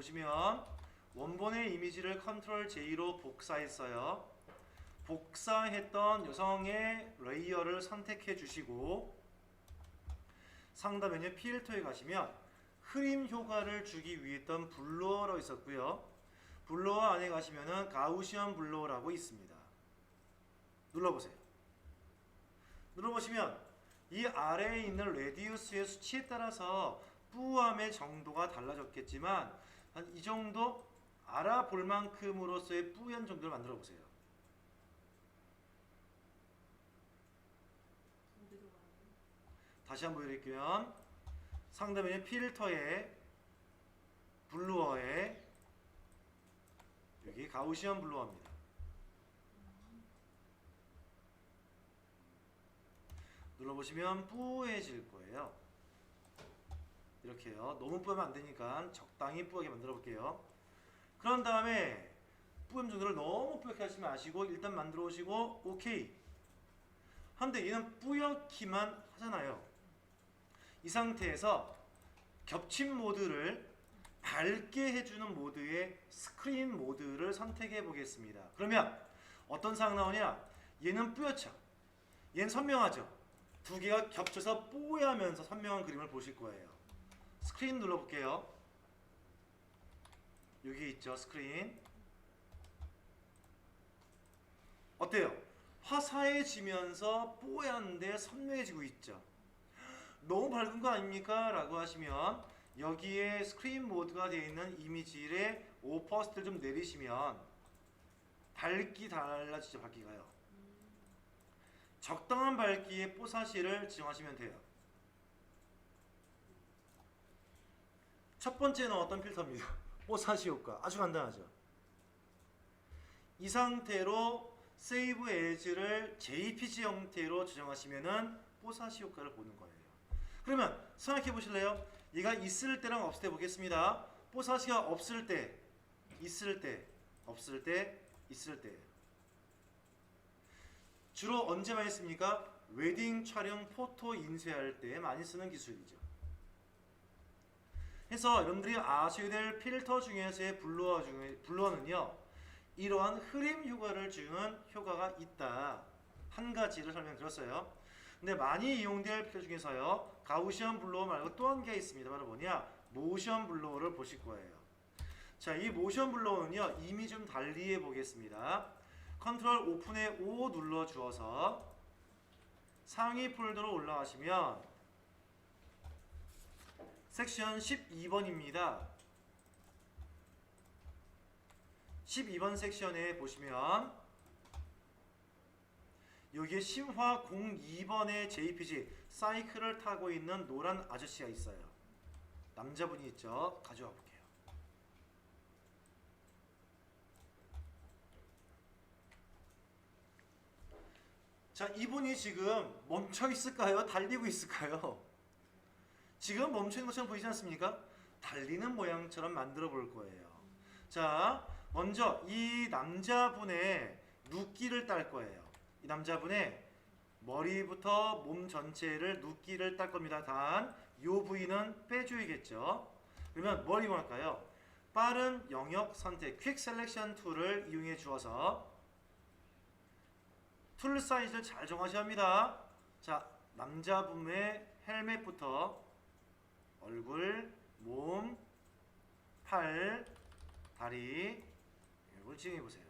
보시면 원본의 이미지를 컨트롤 J로 복사했어요. 복사했던 여성의 레이어를 선택해 주시고 상단 메뉴 필터에 가시면 흐림 효과를 주기 위해 했던 블러러 있었고요. 블러어 안에 가시면은 가우시언 블러어라고 있습니다. 눌러보세요. 눌러보시면 이 아래에 있는 레디우스의 수치에 따라서 뿌암의 정도가 달라졌겠지만 한 이 정도 알아볼 만큼으로서의 뿌연 정도를 만들어 보세요. 다시 한번 보여드릴게요. 상단 메뉴 필터에 블루어에 여기 가우시언 블루어입니다. 눌러보시면 뿌해질 거예요. 이렇게요. 너무 뿌하면 안 되니까 적당히 뿌하게 만들어 볼게요. 그런 다음에 뿌염 정도를 너무 뿌옇게 하지 마시고 일단 만들어 오시고 오케이. 한데 얘는 뿌옇기만 하잖아요. 이 상태에서 겹침 모드를 밝게 해주는 모드의 스크린 모드를 선택해 보겠습니다. 그러면 어떤 사항 나오냐? 얘는 뿌옇죠. 얘는 선명하죠. 두 개가 겹쳐서 뽀얗면서 선명한 그림을 보실 거예요. 스크린 눌러볼게요. 여기 있죠, 스크린. 어때요? 화사해지면서 뽀얀데 선명해지고 있죠. 너무 밝은 거 아닙니까? 라고 하시면 여기에 스크린 모드가 되어 있는 이미지의 5%를 좀 내리시면 밝기 달라지죠. 밝기가요. 적당한 밝기의 뽀사시를 지정하시면 돼요. 첫 번째는 어떤 필터입니다. 뽀사시 효과. 아주 간단하죠. 이 상태로 세이브 에즈를 JPG 형태로 지정하시면은 뽀사시 효과를 보는 거예요. 그러면 생각해 보실래요? 얘가 있을 때랑 없을 때 보겠습니다. 뽀사시가 없을 때, 있을 때, 없을 때, 있을 때. 주로 언제 많이 씁니까? 웨딩 촬영 포토 인쇄할 때 많이 쓰는 기술이죠. 그래서 여러분들이 아셔야 될 필터 중에서의 블러어는요, 이러한 흐림 효과를 주는 효과가 있다. 한 가지를 설명드렸어요. 근데 많이 이용될 필터 중에서요, 가우시언 블러어 말고 또 한 개 있습니다. 바로 뭐냐? 모션 블러어를 보실 거예요. 자, 이 모션 블러어는요, 이미 좀 달리 해보겠습니다. 컨트롤 오픈에 O 눌러 주어서 상위 폴더로 올라가시면 섹션 12번입니다. 12번 섹션에 보시면 여기에 심화 02번의 JPG 사이클을 타고 있는 노란 아저씨가 있어요. 남자분이 있죠. 가져와 볼게요. 자, 이분이 지금 멈춰 있을까요? 달리고 있을까요? 지금 멈춰 있는 것처럼 보이지 않습니까? 달리는 모양처럼 만들어 볼 거예요. 자, 먼저 이 남자분의 눕기를 딸 거예요. 이 남자분의 머리부터 몸 전체를 눕기를 딸 겁니다. 단, 이 부위는 빼줘야겠죠. 그러면 뭘 이용할까요? 빠른 영역 선택, 퀵 셀렉션 툴을 이용해 주어서 툴 사이즈를 잘 정하셔야 합니다. 자, 남자분의 헬멧부터 얼굴, 몸, 팔, 다리 이걸 지정해 보세요.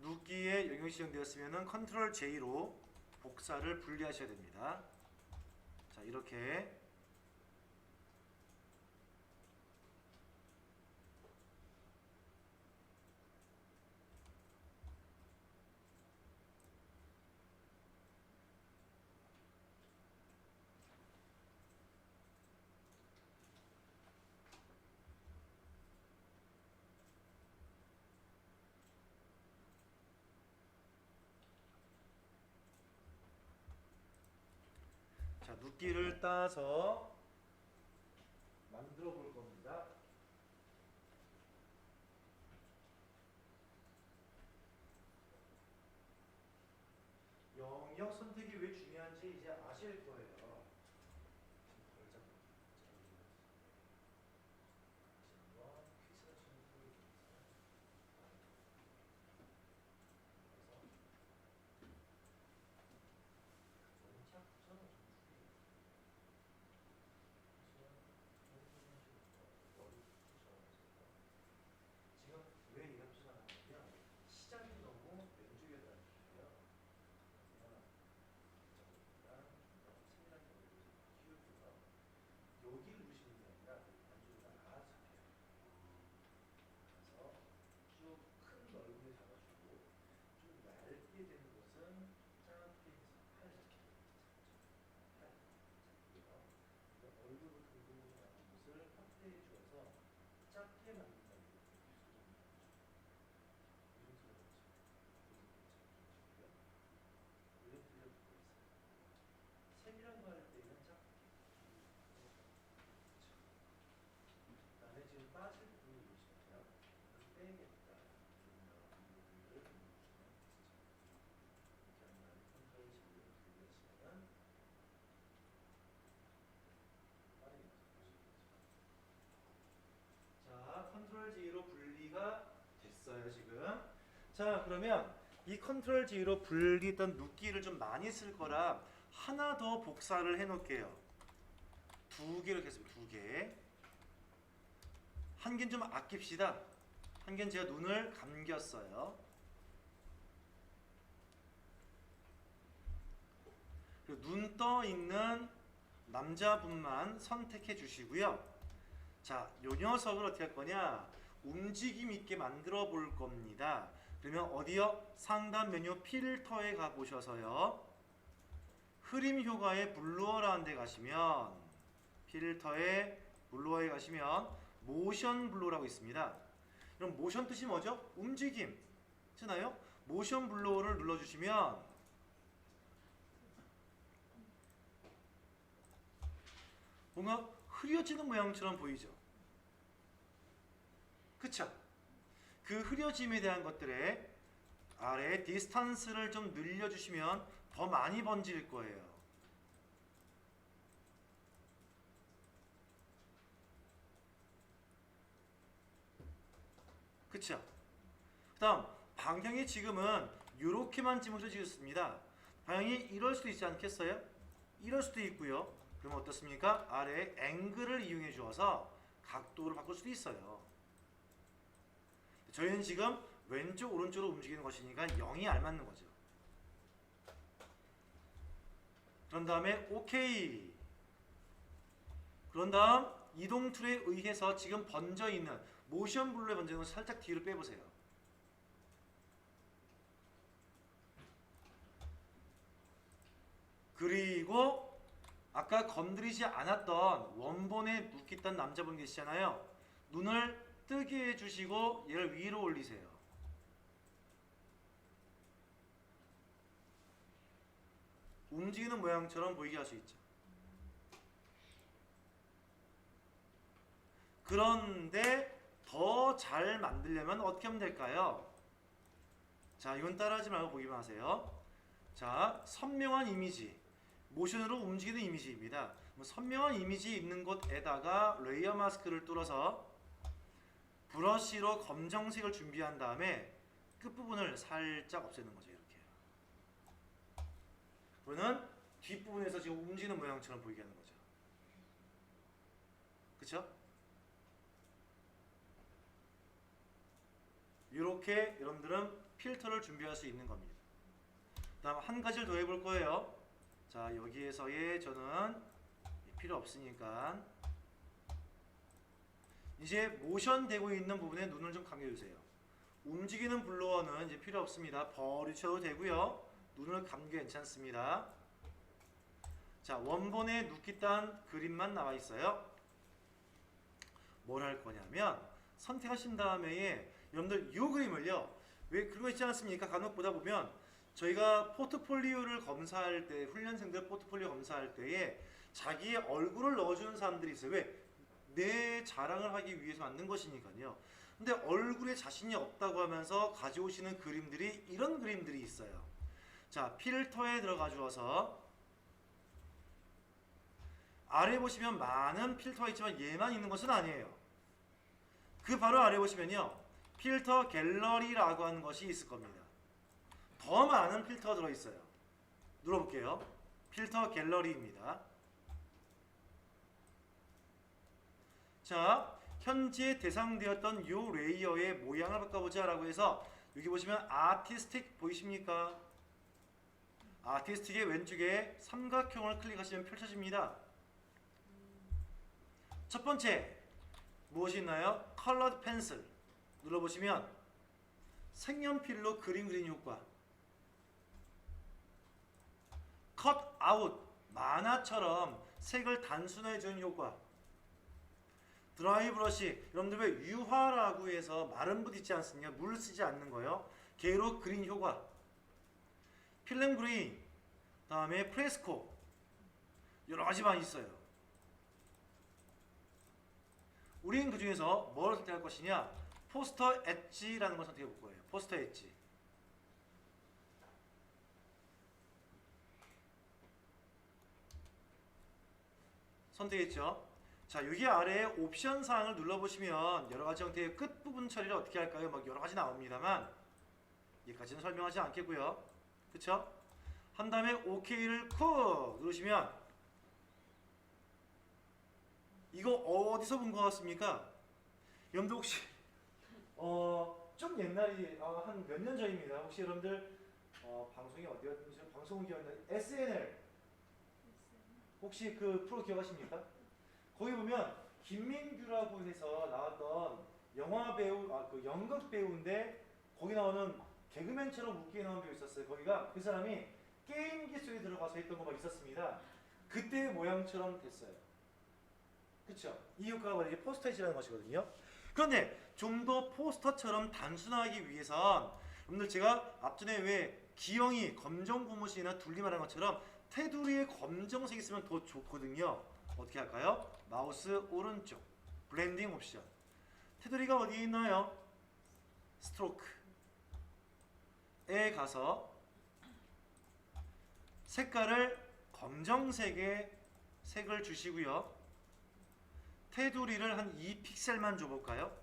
눕기에 영역이 지정되었으면 컨트롤 J로 복사를 분리하셔야 됩니다. 자, 이렇게 눕기를 따서 만들어 볼 겁니다. 영역 선택이 왜 중요한지 이제 아실 거예요. 지금 왜 이런 표시가 나냐면 시작이 너무 왼쪽이었다는 뜻이에요. 여기를 누르시는 게 아니라 안쪽으로 다 잡혀요. 그래서 쭉 큰 넓이를 잡아주고 좀 얇게 되는 곳은 짧게 해서 팔 잡고요. 얼굴을 들고 나가는 곳을 확대해 주어서 작게 만든다는 세밀한 거 할 때는 작게. 그다음에 지금 빠질 부분이 보시면요. 빼겠다. 이렇게 한 다음에 컨트롤 G를 돌리시면 빠르게 자, 컨트롤 G로 분리가 됐어요, 지금. 자, 그러면 이 컨트롤 G로 분리했던 눕기를 좀 많이 쓸 거라 하나 더 복사를 해 놓을게요. 두 개를 했습니다. 두 개. 한 개는 좀 아낍시다. 한 개는 제가 눈을 감겼어요. 눈 떠 있는 남자분만 선택해 주시고요. 자, 요 녀석을 어떻게 할 거냐? 움직임 있게 만들어 볼 겁니다. 그러면 어디요? 상단 메뉴 필터에 가 보셔서요. 흐림 효과의 블루어라는 데 가시면 필터에 블루어에 가시면 모션 블루어라고 있습니다. 그럼 모션 뜻이 뭐죠? 움직임. 그렇잖아요? 모션 블루어를 눌러주시면 뭔가 흐려지는 모양처럼 보이죠? 그쵸? 그 흐려짐에 대한 것들에 아래 디스턴스를 좀 늘려주시면 더 많이 번질 거예요. 그쵸? 그 다음 방향이 지금은 이렇게만 지금부터 지었습니다. 방향이 이럴 수도 있지 않겠어요? 이럴 수도 있고요. 그럼 어떻습니까? 아래에 앵글을 이용해 주어서 각도를 바꿀 수도 있어요. 저희는 지금 왼쪽 오른쪽으로 움직이는 것이니까 0이 알맞는 거죠. 그런 다음에 OK. 그런 다음 이동 툴에 의해서 지금 번져 있는 모션 블루에 번져 있는 걸 살짝 뒤로 빼보세요. 그리고 아까 건드리지 않았던 원본에 묵있던 남자분 계시잖아요. 눈을 뜨게 해주시고 얘를 위로 올리세요. 움직이는 모양처럼 보이게 할 수 있죠. 그런데 더 잘 만들려면 어떻게 하면 될까요? 자, 이건 따라하지 말고 보기만 하세요. 자, 선명한 이미지. 모션으로 움직이는 이미지입니다. 선명한 이미지 있는 곳에다가 레이어 마스크를 뚫어서 브러쉬로 검정색을 준비한 다음에 끝부분을 살짝 없애는 거죠. 이렇게. 그러면 뒷부분에서 지금 움직이는 모양처럼 보이게 하는 거죠. 그쵸? 이렇게 여러분들은 필터를 준비할 수 있는 겁니다. 다음 한 가지를 더 해볼 거예요. 자, 여기에서의 저는 필요 없으니까 이제 모션 되고 있는 부분에 눈을 좀 감겨주세요. 움직이는 블로어는 이제 필요 없습니다. 버리셔도 되고요. 눈을 감겨 괜찮습니다. 자, 원본에 눕깃단 그림만 나와 있어요. 뭘 할 거냐면 선택하신 다음에 여러분들 이 그림을요. 왜 그런 거 있지 않습니까? 간혹 보다 보면 저희가 포트폴리오를 검사할 때 훈련생들 포트폴리오 검사할 때에 자기의 얼굴을 넣어주는 사람들이 있어요. 왜? 내 자랑을 하기 위해서 만든 것이니까요. 근데 얼굴에 자신이 없다고 하면서 가져오시는 그림들이 이런 그림들이 있어요. 자, 필터에 들어가 주어서 아래 보시면 많은 필터가 있지만 얘만 있는 것은 아니에요. 그 바로 아래 보시면요, 필터 갤러리라고 하는 것이 있을 겁니다. 더 많은 필터가 들어있어요. 눌러볼게요. 필터 갤러리입니다. 자, 현재 대상되었던 요 레이어의 모양을 바꿔보자 라고 해서 여기 보시면 아티스틱 보이십니까? 아티스틱의 왼쪽에 삼각형을 클릭하시면 펼쳐집니다. 첫 번째 무엇이 있나요? 컬러드 펜슬 눌러보시면 색연필로 그림 그리는 효과, 컷 아웃 만화처럼 색을 단순화해 주는 효과, 드라이 브러쉬, 여러분들 왜 유화라고 해서 마른 붓 있지 않습니까? 물 쓰지 않는 거요. 걔로 그린 효과, 필름 그린, 다음에 프레스코, 여러 가지 많이 있어요. 우리는 그 중에서 뭘 선택할 것이냐? 포스터 엣지라는 걸 선택해 볼 거예요. 포스터 엣지. 선택했죠? 자, 여기 아래에 옵션 사항을 눌러보시면 여러 가지 형태의 끝부분 처리를 어떻게 할까요? 막 여러 가지 나옵니다만 여기까지는 설명하지 않겠고요. 그쵸? 한 다음에 OK를 쿡 누르시면 이거 어디서 본 것 같습니까? 여러분들 혹시 좀 옛날이 한 몇 년 전입니다. 혹시 여러분들 방송이 어디였는지 방송은 기억나요? SNL 혹시 그 프로 기억하십니까? 거기 보면 김민규라고 해서 나왔던 영화 배우, 그 연극 배우인데 거기 나오는 개그맨처럼 웃기게 나온 배우 있었어요. 거기가 그 사람이 게임기 속에 들어가서 했던 거 막 있었습니다. 그때의 모양처럼 됐어요. 그쵸? 이 효과가 바로 이제 포스터 엣지라는 것이거든요. 그런데 좀 더 포스터처럼 단순하기 위해선 여러분들 제가 앞전에 왜 기영이 검정 고무신이나 둘리 말한 것처럼 테두리에 검정색 있으면 더 좋거든요. 어떻게 할까요? 마우스 오른쪽 블렌딩 옵션, 테두리가 어디에 있나요? 스트로크에 가서 색깔을 검정색에 색을 주시고요. 테두리를 한 2픽셀만 줘볼까요?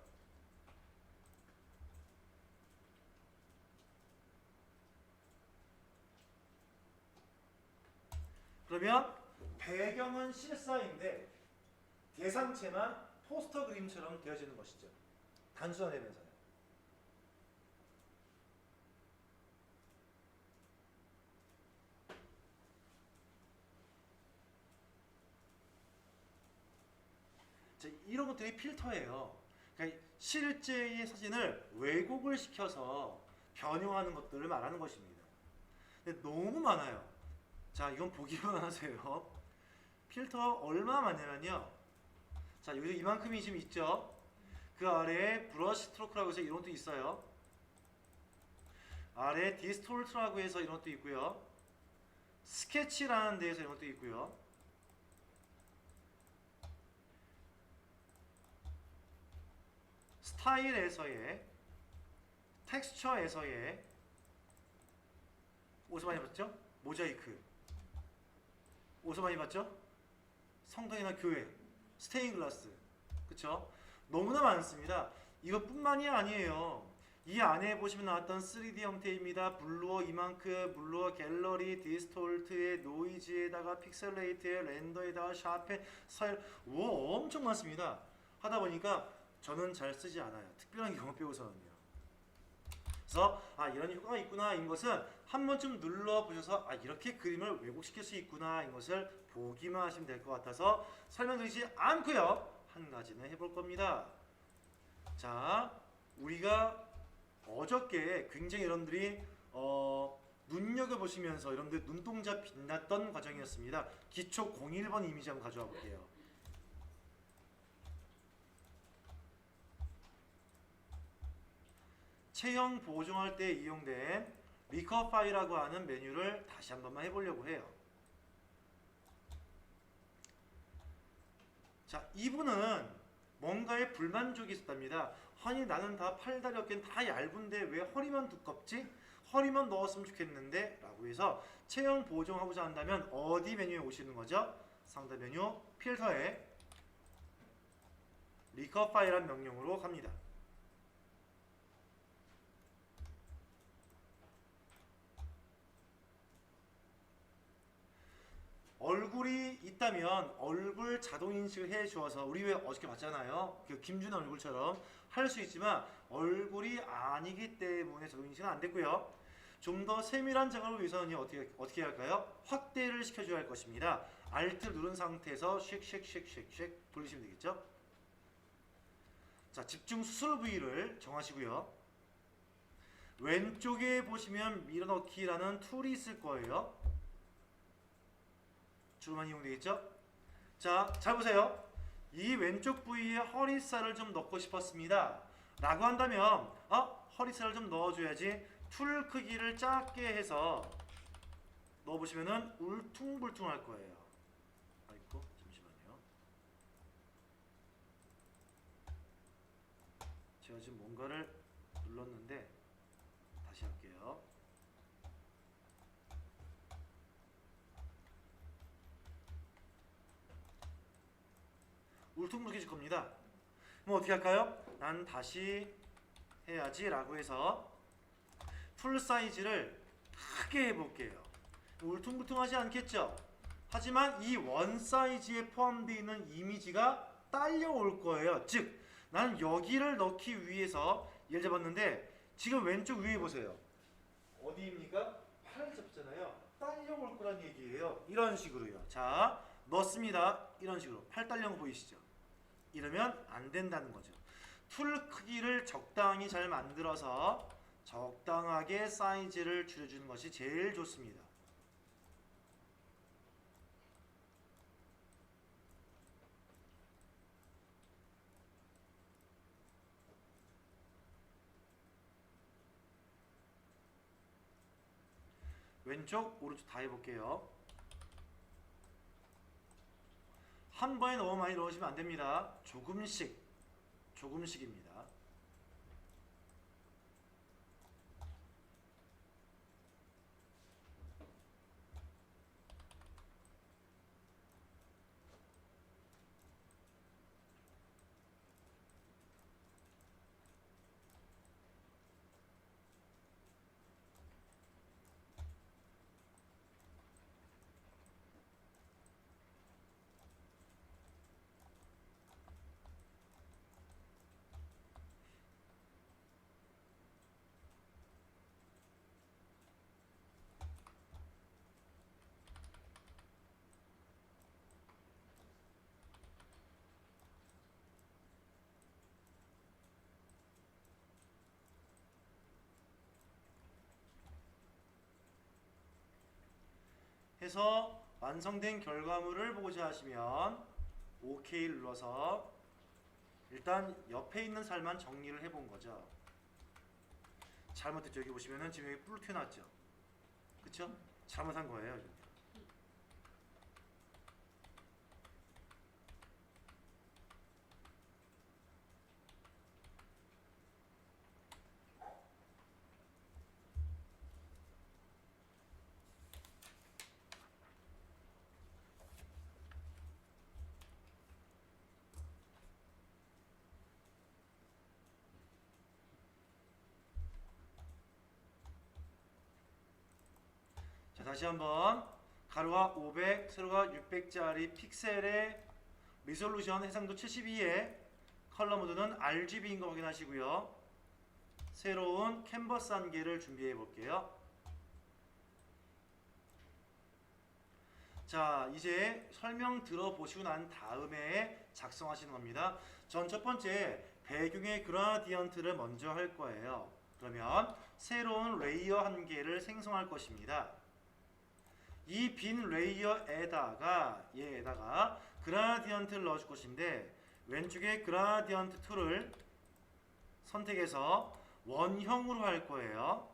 그러면 배경은 실사인데 대상체만 포스터 그림처럼 되어지는 것이죠. 단순화되면서요. 자, 이런 것들이 필터예요. 그러니까 실제의 사진을 왜곡을 시켜서 변형하는 것들을 말하는 것입니다. 근데 너무 많아요. 자, 이건 보기만 하세요. 필터 얼마 많냐면요. 자, 여기 이만큼이 지금 있죠. 그 아래에 브러쉬 스트로크라고 해서 이런 것도 있어요. 아래 디스톨트라고 해서 이런 것도 있고요. 스케치라는 데에서 이런 것도 있고요. 스타일에서의, 텍스처에서의, 어디서 많이 봤죠? 모자이크. 어디서 많이 봤죠? 성당이나 교회, 스테인글라스. 그쵸? 너무나 많습니다. 이것뿐만이 아니에요. 이 안에 보시면 나왔던 3D 형태입니다. 블루어 이만큼, 블루어 갤러리, 디스톨트에 노이즈에다가 픽셀레이트에 렌더에다가 샤펜, 스타일, 오, 엄청 많습니다. 하다 보니까 저는 잘 쓰지 않아요. 특별한 경험 배우서는요. 그래서 이런 효과가 있구나 인 것은 한 번쯤 눌러보셔서 이렇게 그림을 왜곡시킬 수 있구나 인 것을 보기만 하시면 될 것 같아서 설명드리지 않고요. 한 가지는 해볼 겁니다. 자, 우리가 어저께 굉장히 여러분들이 눈여겨보시면서 여러분들 눈동자 빛났던 과정이었습니다. 기초 01번 이미지 한번 가져와 볼게요. 체형 보정할 때 이용된 리커파이라고 하는 메뉴를 다시 한 번만 해보려고 해요. 자, 이분은 뭔가에 불만족이 있었답니다. 아니 나는 다 팔다리 어깨는 다 얇은데 왜 허리만 두껍지? 허리만 넣었으면 좋겠는데 라고 해서 체형 보정하고자 한다면 어디 메뉴에 오시는 거죠? 상단 메뉴 필터에 리커파이란 명령으로 갑니다. 얼굴이 있다면 얼굴 자동 인식을 해 주어서 우리 왜 어저께 봤잖아요. 그 김준호 얼굴처럼 할 수 있지만 얼굴이 아니기 때문에 자동 인식은 안 됐고요. 좀 더 세밀한 작업을 위해서는 어떻게 할까요? 확대를 시켜줘야 할 것입니다. Alt 누른 상태에서 쉑쉑쉑쉑쉑 돌리시면 되겠죠? 자, 집중 수술 부위를 정하시고요. 왼쪽에 보시면 밀어넣기라는 툴이 있을 거예요. 주로 많이 이용되겠죠? 자, 잘 보세요. 이 왼쪽 부위에 허리살을 좀 넣고 싶었습니다. 라고 한다면 허리살을 좀 넣어줘야지. 툴 크기를 작게 해서 넣어보시면은 울퉁불퉁할 거예요. 아이고, 잠시만요. 제가 지금 뭔가를 눌렀는데 다시 할게요. 울퉁불퉁해질 겁니다. 그럼 어떻게 할까요? 난 다시 해야지 라고 해서 풀 사이즈를 크게 해볼게요. 울퉁불퉁하지 않겠죠? 하지만 이 원 사이즈에 포함되어 있는 이미지가 딸려올 거예요. 즉 나는 여기를 넣기 위해서 예를 잡았는데 지금 왼쪽 위에 보세요. 어디입니까? 팔을 잡잖아요. 딸려올 거란 얘기예요. 이런 식으로요. 자, 넣습니다. 이런 식으로 팔 딸려온 거 보이시죠? 이러면 안 된다는 거죠. 툴 크기를 적당히 잘 만들어서 적당하게 사이즈를 줄여주는 것이 제일 좋습니다. 왼쪽, 오른쪽 다 해볼게요. 한 번에 너무 많이 넣으시면 안 됩니다. 조금씩입니다. 해서 완성된 결과물을 보고자 하시면 OK를 눌러서 일단 옆에 있는 살만 정리를 해본 거죠. 잘못했죠. 여기 보시면은 지금 여기 뿔 튀어나왔죠. 그쵸? 잘못한 거예요. 자, 다시 한번 가로가 500, 세로가 600짜리 픽셀의 리졸루션 해상도 72에 컬러 모드는 RGB인 거 확인하시고요. 새로운 캔버스 한 개를 준비해 볼게요. 자, 이제 설명 들어보시고 난 다음에 작성하시는 겁니다. 전 첫 번째 배경의 그라디언트를 먼저 할 거예요. 그러면 새로운 레이어 한 개를 생성할 것입니다. 이 빈 레이어에다가 얘에다가 그라디언트를 넣어줄 것인데 왼쪽에 그라디언트 툴을 선택해서 원형으로 할 거예요.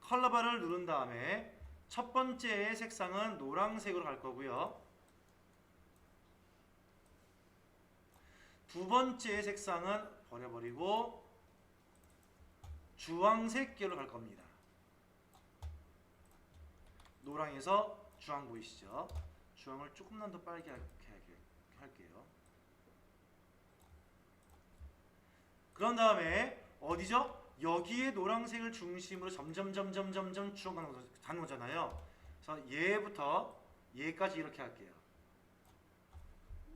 컬러바를 누른 다음에 첫 번째의 색상은 노란색으로 갈 거고요. 두 번째 색상은 버려버리고 주황색 계열로 갈 겁니다. 노랑에서 주황 보이시죠? 주황을 조금만 더 빨개 할게요. 그런 다음에 어디죠? 여기에 노란색을 중심으로 점점 주황 가는 거잖아요. 그래서 얘부터 얘까지 이렇게 할게요.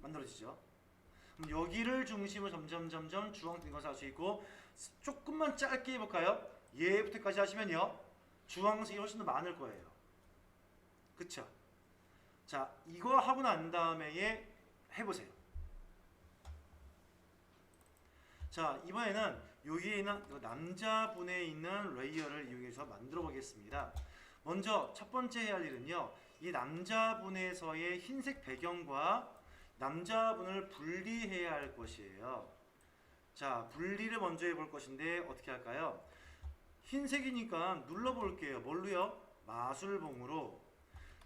만들어지죠? 그럼 여기를 중심으로 점점 주황 된 것을 알 수 있고, 조금만 짧게 해볼까요? 얘부터까지 하시면요, 주황색이 훨씬 더 많을 거예요. 그쵸? 자, 이거 하고 난 다음에 얘 해보세요. 자, 이번에는 여기에 있는 남자분에 있는 레이어를 이용해서 만들어 보겠습니다. 먼저 첫 번째 해야 할 일은요, 이 남자분에서의 흰색 배경과 남자분을 분리해야 할 것이에요. 자, 분리를 먼저 해볼 것인데 어떻게 할까요? 흰색이니까 눌러볼게요. 뭘로요? 마술봉으로.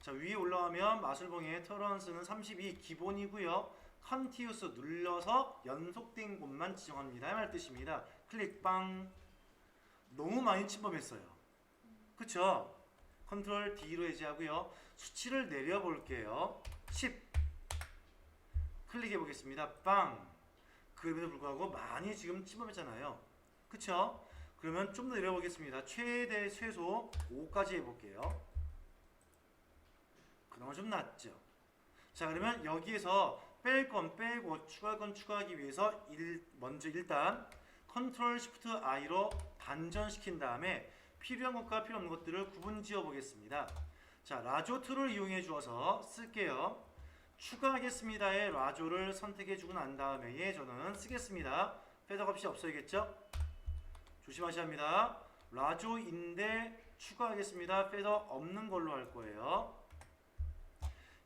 자, 위에 올라가면 마술봉의 털런스는 32 기본이고요. 컨티우스 눌러서 연속된 곳만 지정합니다. 말 뜻입니다. 클릭 빵. 너무 많이 침범했어요. 그쵸? 컨트롤 D로 해제하고요. 수치를 내려볼게요. 10. 클릭해 보겠습니다. 빵. 그럼에도 불구하고 많이 지금 침범했잖아요. 그쵸? 그러면 좀 더 내려보겠습니다. 최대 최소 5까지 해볼게요. 그나마 좀 낫죠. 자, 그러면 여기에서 뺄 건 빼고 추가할 건 추가하기 위해서 먼저 일단 컨트롤 시프트 I로 반전시킨 다음에 필요한 것과 필요 없는 것들을 구분 지어 보겠습니다. 자, 라조 툴을 이용해 주어서 쓸게요. 추가하겠습니다의 라조를 선택해 주고 난 다음에 저는 쓰겠습니다. 패더 값이 없어야겠죠? 조심하셔야 합니다. 라조인데 추가하겠습니다. 패더 없는 걸로 할 거예요.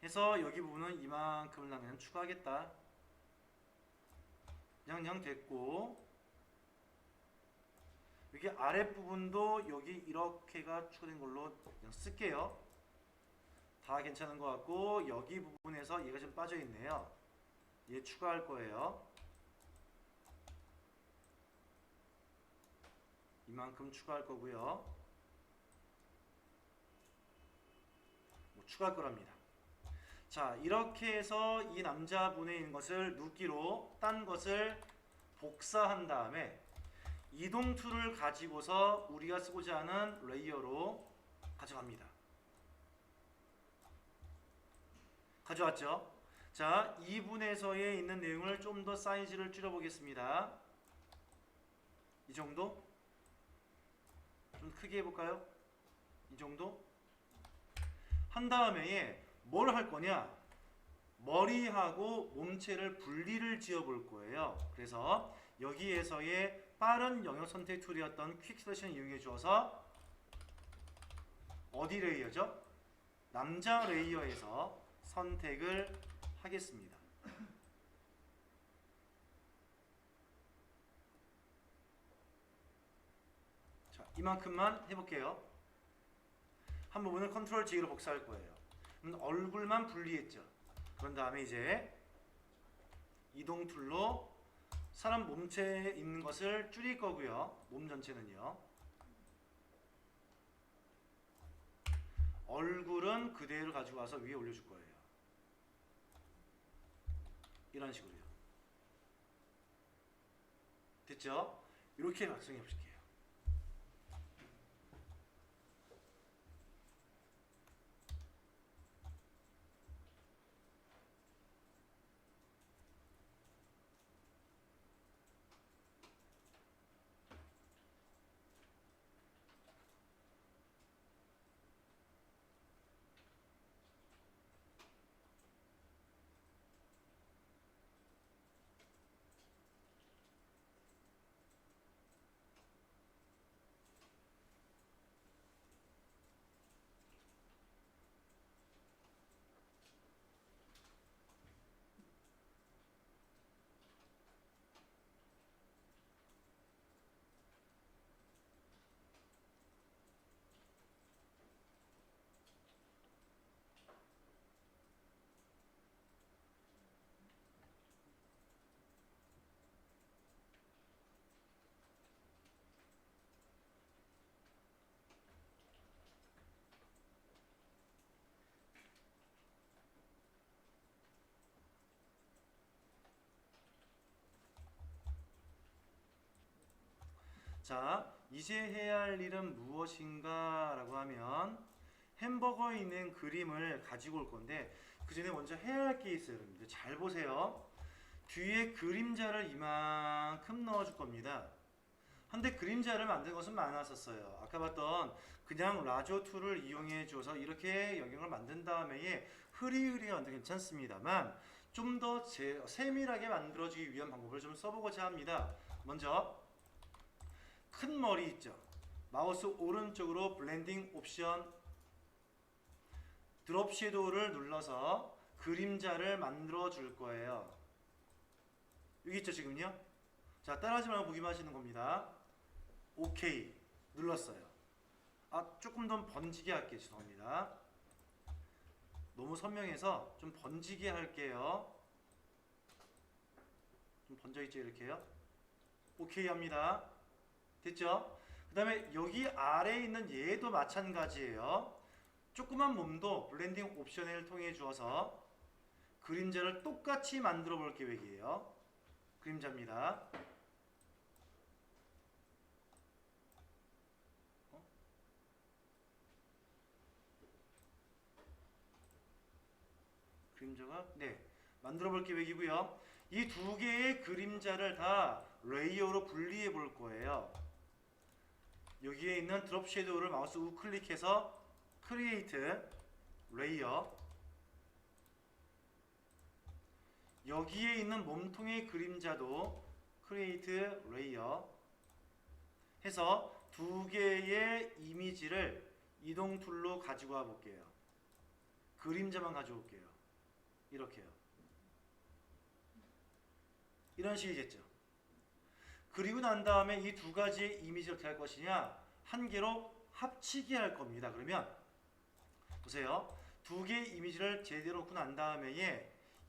해서 여기 부분은 이만큼을 그냥 추가하겠다. 그냥 됐고, 여기 아랫부분도 여기 이렇게가 추가된 걸로 그냥 쓸게요. 다 괜찮은 것 같고, 여기 부분에서 얘가 좀 빠져있네요. 얘 추가할 거예요. 이만큼 추가할 거고요. 뭐 추가할 거랍니다. 자, 이렇게 해서 이 남자분에 있는 것을 눕기로 딴 것을 복사한 다음에 이동 툴을 가지고서 우리가 쓰고자 하는 레이어로 가져갑니다. 가져왔죠? 자, 2분에서의 있는 내용을 좀 더 사이즈를 줄여 보겠습니다. 이 정도? 좀 크게 해볼까요? 이 정도? 한 다음에 뭘 할 거냐? 머리하고 몸체를 분리를 지어 볼 거예요. 그래서 여기에서의 빠른 영역 선택 툴이었던 퀵 셀렉션을 이용해 주어서 어디 레이어죠? 남자 레이어에서 선택을 하겠습니다. 자, 이만큼만 해볼게요. 한 부분을 컨트롤 J로 복사할 거예요. 얼굴만 분리했죠. 그런 다음에 이제 이동 툴로 사람 몸체에 있는 것을 줄일 거고요. 몸 전체는요. 얼굴은 그대로 가지고 와서 위에 올려줄 거예요. 이런 식으로요. 됐죠? 이렇게 작성해 볼게요. 자, 이제 해야 할 일은 무엇인가 라고 하면 햄버거에 있는 그림을 가지고 올 건데 그 전에 먼저 해야 할 게 있어요. 여러분들 잘 보세요. 뒤에 그림자를 이만큼 넣어줄 겁니다. 근데 그림자를 만든 것은 많았었어요. 아까 봤던 그냥 라조 툴을 이용해 줘서 이렇게 영역을 만든 다음에 흐리흐리가 만도 괜찮습니다만 좀 더 세밀하게 만들어주기 위한 방법을 좀 써보고자 합니다. 먼저 큰 머리 있죠. 마우스 오른쪽으로 블렌딩 옵션 드롭 섀도우를 눌러서 그림자를 만들어 줄 거예요. 여기 있죠 지금요? 자, 따라하지 말고 보기만 하시는 겁니다. 오케이 눌렀어요. 조금 더 번지게 할게요. 죄송합니다. 너무 선명해서 좀 번지게 할게요. 좀 번져있죠 이렇게요. 오케이 합니다. 됐죠? 그 다음에 여기 아래에 있는 얘도 마찬가지예요. 조그만 몸도 블렌딩 옵션을 통해 주어서 그림자를 똑같이 만들어 볼 계획이에요. 그림자입니다. 그림자가 만들어 볼 계획이고요. 이 두 개의 그림자를 다 레이어로 분리해 볼 거예요. 여기에 있는 드롭 섀도우를 마우스 우클릭해서 크리에이트 레이어, 여기에 있는 몸통의 그림자도 크리에이트 레이어 해서 두 개의 이미지를 이동 툴로 가지고 와 볼게요. 그림자만 가져올게요. 이렇게요. 이런 식이겠죠. 그리고 난 다음에 이 두 가지의 이미지를 어떻게 할 것이냐, 한 개로 합치게 할 겁니다. 그러면 보세요. 두 개의 이미지를 제대로 놓고 난 다음에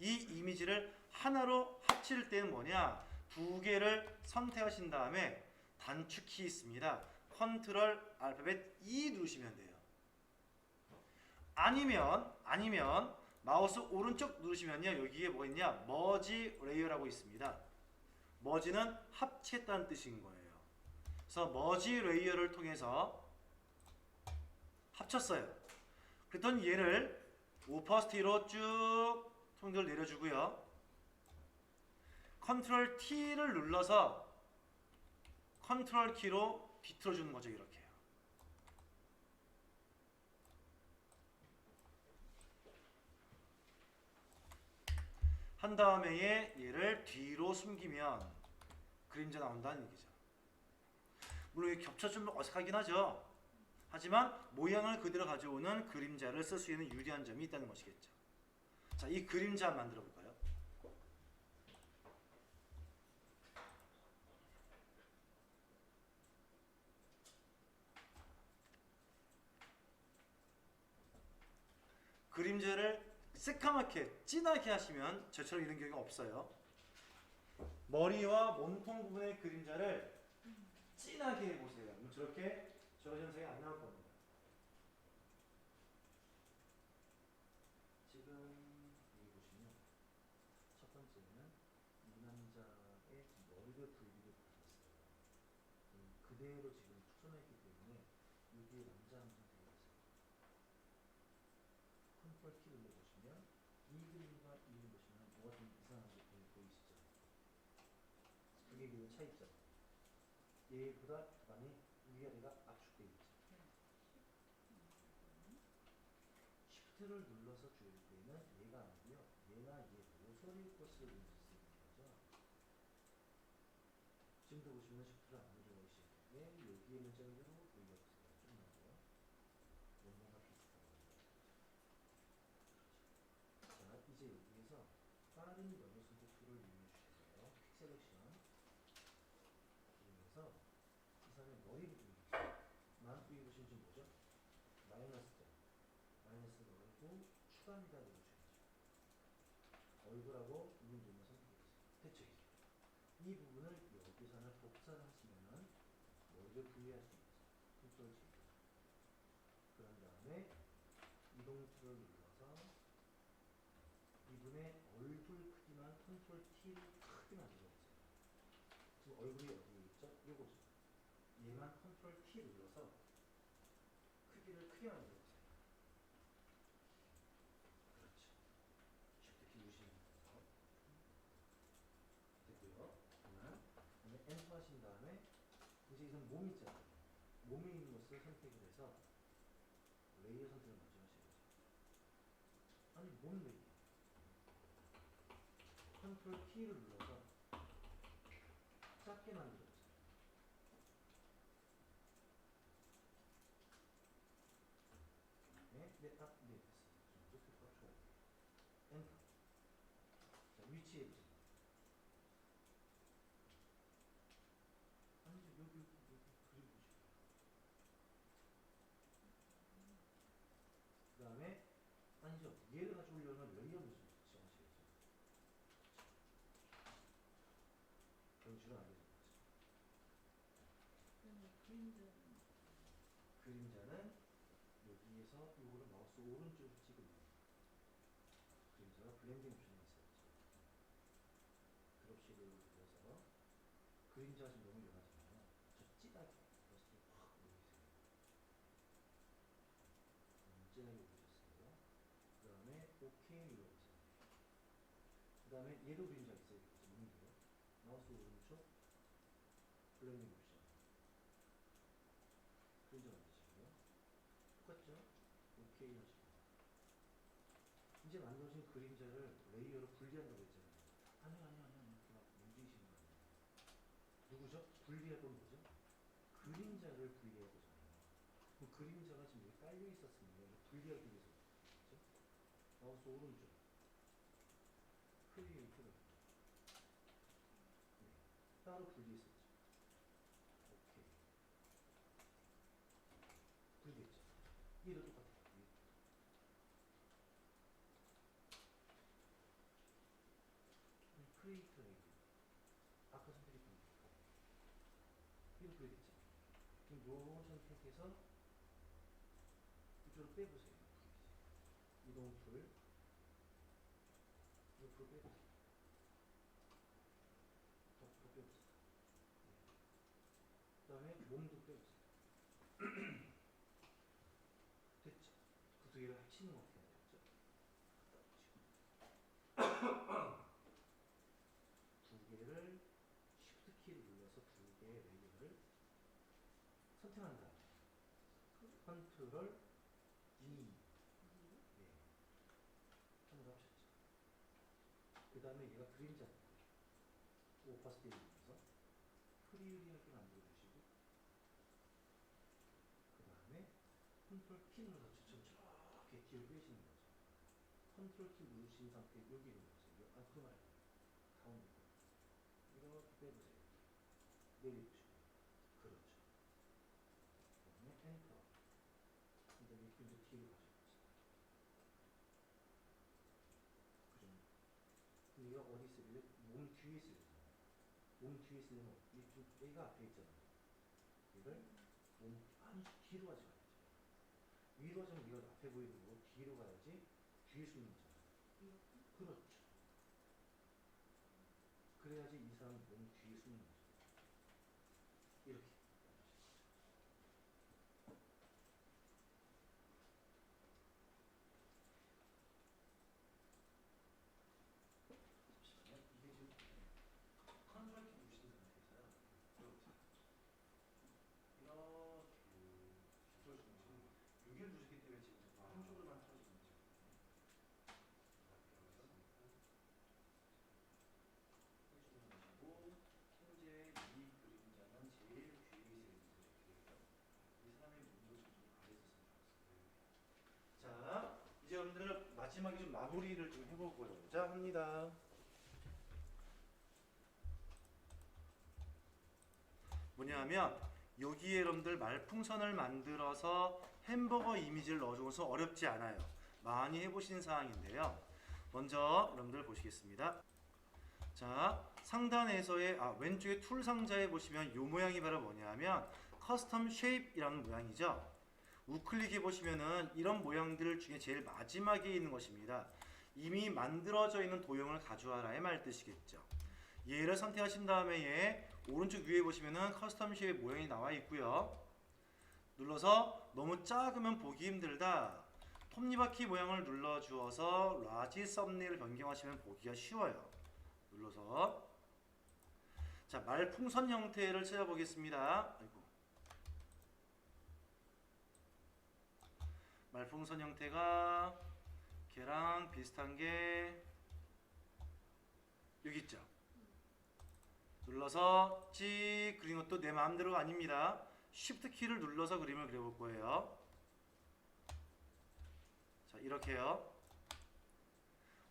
이 이미지를 하나로 합칠 때는 뭐냐, 두 개를 선택하신 다음에 단축키 있습니다. 컨트롤 알파벳 E 누르시면 돼요. 아니면 마우스 오른쪽 누르시면요, 여기에 뭐가 있냐, 머지 레이어라고 있습니다. 머지는 합치했다는 뜻인 거예요. 그래서 머지 레이어를 통해서 합쳤어요. 그랬더니 얘를 오퍼스티로 쭉 통들 내려주고요. 컨트롤 T를 눌러서 컨트롤 키로 비틀어주는 거죠. 이렇게요. 한 다음에 얘를 뒤로 숨기면 그림자 나온다는 얘기죠. 물론 겹쳐 좀 어색하긴 하죠. 하지만 모양을 그대로 가져오는 그림자를 쓸 수 있는 유리한 점이 있다는 것이겠죠. 자, 이 그림자 만들어 볼까요? 그림자를 새까맣게 진하게 하시면 저처럼 이런 경우가 없어요. 머리와 몸통 부분의 그림자를 진하게 해보세요. 저렇게 저 현상이 안 나올 겁니다. 지금 여기 보시면 첫 번째는 이 남자의 머리를 분리를 못했어요. 그대로 지금 축소했기 때문에 여기에 남자 한번 되어 있어요. 컨트롤 키 눌러보시면 이 그림과 이 그림 보시면 뭐가 좀 이상하게 보이시죠? 그게 그 차이점. 얘보다 많이 위아래가 압축되어 있죠. Shift를 눌러서 줄 때는 얘가 아니고요. 얘나 얘 모서리 것을 움직일 수 있는 거죠. 지금도 보시면 Shift를 안 눌러주시는데 여기에 있는 점으로 여기가 없어요. 좀 나고요. 뭔가 비슷하고요. 자, 이제 여기에서 빠른 영어 선택표를 이용해 주시고요. 퀵 셀렉션 이용해서 이 사람의 머리 부분이 여기 보시면 지금 뭐죠? 마이너스 넣고 추가합니다 누르셔야죠. 얼굴하고 눈 눌러서 선택해주세요. 됐죠? 이 부분을 여기서 하나 복사를 하시면은 머리를 분리할 수 있죠. 컨트롤 G. 그런 다음에 이동 툴을 눌러서 이분의 얼굴 크기만 컨트롤 T를 크게 만들어보세요. 지금 얼굴이 어디에 있죠? 요거죠. 얘만 컨트롤 T 눌러서 크기를 크게 만들어 보세요. 그렇죠. 쉬프트 키 누르시면 됐고요. 그러면 엔터 하신 다음에 이제 이건 몸 있잖아요. 몸에 있는 것을 선택을 해서 레이어 선택을 먼저 하셔야죠. 아니 몸 레이어. 컨트롤 T를 눌러서 작게 만들어 보세요. 네, 됐어요. 좋아요. 엔터. 자, 위치해 보세요. 아니죠, 여기 그림 보시고. 그 다음에 아니죠, 얘를 가져오려면 레이어를 지정하셔야죠. 그런 식으로 안 되죠. 그림자는 여기에서 이거를 마우스 오른쪽으로 찍으면 그림자가 블렌딩 옵션이 있어요. 드롭식을 눌러서 그림자가 좀 너무 연하잖아요. 저 진하게 버스트 확 올리세요. 진하게 올리셨어요. 그 다음에 OK 눌러보세요. 그 다음에 얘도 그림자 있어요. 있는데요. 마우스 오른쪽 블렌딩 옵션 그림자 만드시고요. 똑같죠? OK 하시고 이제 만들어진 그림자를 레이어로 분리한다고 했잖아요. 아니요. 이렇게 막 움직이시는 거 아니에요. 누구죠? 분리할 건 뭐죠? 그림자를 분리할 거잖아요. 그럼 그림자가 지금 여기 깔려 있었습니다. 분리하기 위해서. 그렇죠? 마우스 오른쪽. 크리에이트를. 네. 따로 분리했었죠. 오케이. 분리했죠. 얘도 똑같아요. 크리에이트 레이어. 아까 선택했던 거. 얘도 분리했죠. 그럼 요거 선택해서 이쪽으로 빼보세요. 이동 툴. 옆으로 빼보세요. 옆으로 빼보세요. 그 다음에 몸도 빼보세요. 됐죠? 그 두 개를 합치는 거 어떻게 해야 되죠? 두 개를 쉬프트 키를 눌러서 두 개의 레이어를 선택한 다음에 컨트롤 E. 네. 한번 합쳤죠. 그 다음에 얘가 그림자 오퍼스티를 눌러서 프리리하게 만들어 주시고 그 다음에 컨트롤 T 눌러서 저처럼 이렇게 뒤로 빼시는 거죠. 컨트롤 T 누르신 상태 여기 눌러보세요. 아 그거 말고 가운데 이렇게 빼보세요. 내려보시고 그렇죠. 그 다음에 엔터. 근데 이렇게 이제 뒤로 가셔보세요. 그죠? 근데 얘가 어디 있어요? 몸 뒤에 있어요. 몸 뒤에 있으려면 얘가 앞에 있잖아요. 얘를 몸 아니 뒤로 가지 말아야죠. 위로 하자면 얘가 앞에 보이는 거고 뒤로 가야지 뒤에 숨는 거잖아요. 그렇죠. 그래야지 이 사람 몸 뒤에 숨는 거죠. 이렇게. 잠시만요. 이게 지금 컨트롤 키 누르신 상태에서요. 이렇게 틀어주는 지금 6일 누르기 때문에 지금 한쪽으로만 틀어주는 거죠. 해주고 현재 이 그림자는 제일 뒤에 있어야 돼요. 이 사람의 눈도 좀 가려졌으면 좋겠어요. 자, 이제 여러분들 마지막에 좀 마무리를 좀 해보고자 합니다. 뭐냐면 여기에 여러분들 말풍선을 만들어서 햄버거 이미지를 넣어줘서 어렵지 않아요. 많이 해보신 사항인데요. 먼저 여러분들 보시겠습니다. 자, 상단에서의 왼쪽에 툴 상자에 보시면 이 모양이 바로 뭐냐면 커스텀 쉐입이라는 모양이죠. 우클릭해 보시면은 이런 모양들 중에 제일 마지막에 있는 것입니다. 이미 만들어져 있는 도형을 가져와라의 말 뜻이겠죠. 얘를 선택하신 다음에 얘 오른쪽 위에 보시면은 커스텀 쉐입 모양이 나와 있고요. 눌러서 너무 작으면 보기 힘들다. 톱니바퀴 모양을 눌러 주어서 라지 썸네일을 변경하시면 보기가 쉬워요. 눌러서 자, 말풍선 형태를 찾아보겠습니다. 아이고. 말풍선 형태가 걔랑 비슷한 게 여기 있죠. 눌러서 찍 그린 것도 내 마음대로가 아닙니다. Shift 키를 눌러서 그림을 그려볼 거예요. 자, 이렇게요.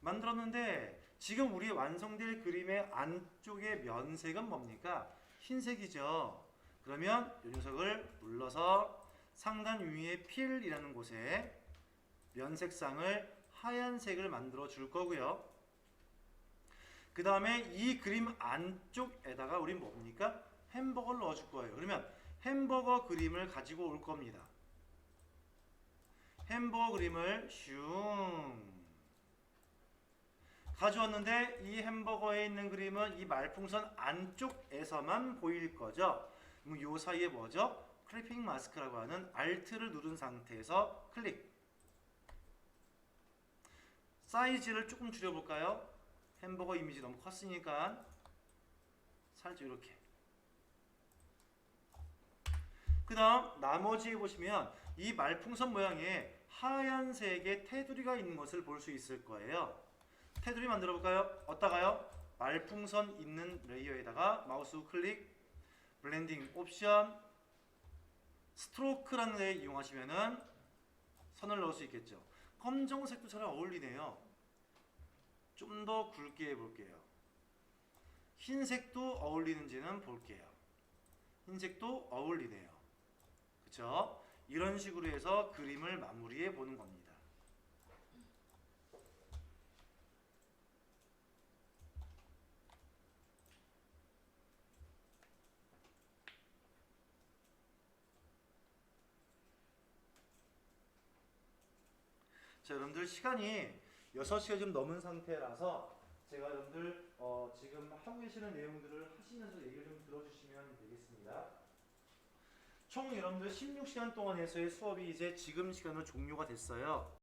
만들었는데 지금 우리 완성될 그림의 안쪽의 면색은 뭡니까? 흰색이죠. 그러면 이 녀석을 눌러서 상단 위에 필이라는 곳에 면색상을 하얀색을 만들어 줄 거고요. 그 다음에 이 그림 안쪽에다가 우리 뭡니까? 햄버거를 넣어 줄 거예요. 그러면 햄버거 그림을 가지고 올 겁니다. 햄버거 그림을 슝 가져왔는데 이 햄버거에 있는 그림은 이 말풍선 안쪽에서만 보일 거죠. 그럼 요 사이에 뭐죠? 클리핑 마스크라고 하는 Alt를 누른 상태에서 클릭. 사이즈를 조금 줄여볼까요? 햄버거 이미지 너무 컸으니까 살짝 이렇게. 그 다음 나머지에 보시면 이 말풍선 모양에 하얀색의 테두리가 있는 것을 볼 수 있을 거예요. 테두리 만들어 볼까요? 어디다가요? 말풍선 있는 레이어에다가 마우스 클릭, 블렌딩 옵션, 스트로크라는 데 이용하시면은 선을 넣을 수 있겠죠. 검정색도 잘 어울리네요. 좀 더 굵게 해볼게요. 흰색도 어울리는지는 볼게요. 흰색도 어울리네요. 그쵸? 이런 식으로 해서 그림을 마무리해 보는 겁니다. 자, 여러분들 시간이 6시가 좀 넘은 상태라서 제가 여러분들 지금 하고 계시는 내용들을 하시면서 얘기를 좀 들어주시면 되겠습니다. 총 여러분들 16시간 동안에서의 수업이 이제 지금 시간으로 종료가 됐어요.